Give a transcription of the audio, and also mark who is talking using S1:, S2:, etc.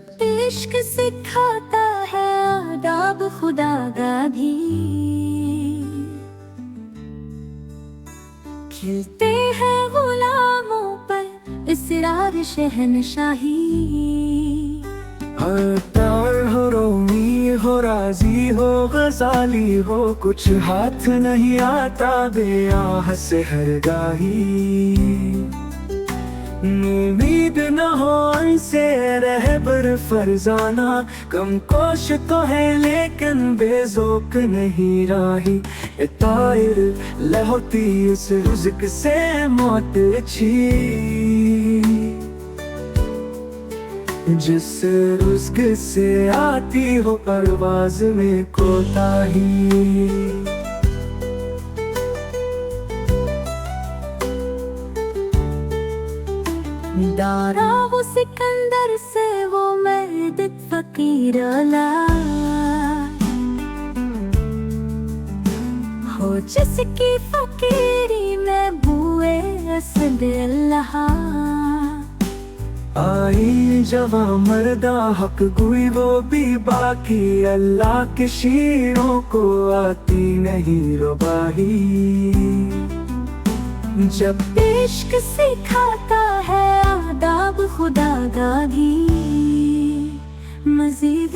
S1: जब इश्क सिखाता है आदाब खुदागा भी, खिलते हैं गुलामों पर इसरार शहनशाही।
S2: हर तार हो रोमी हो राजी हो गजाली हो, कुछ हाथ नहीं आता बेआह से हरगाही। उम्मीद न हो इनसे रहबर फरजाना, कम कोश तो है लेकिन बेजोक नहीं राही। ए तायर लहोती इस रुज़्क से मौत अच्छी, जिस रुज़्क से आती हो परवाज़ में कोताही।
S1: दारा वो सिकंदर से वो मर्द फकीर अला, हो जिसकी फकीरी में बुए असद अल्लाह।
S2: आई जवा मर्दा हक गुई वो भी बाकी, अल्लाह के शीरों को आती नहीं रुबाही।
S1: जब इश्क सिखाता है आदाब खुदागा भी, मजीद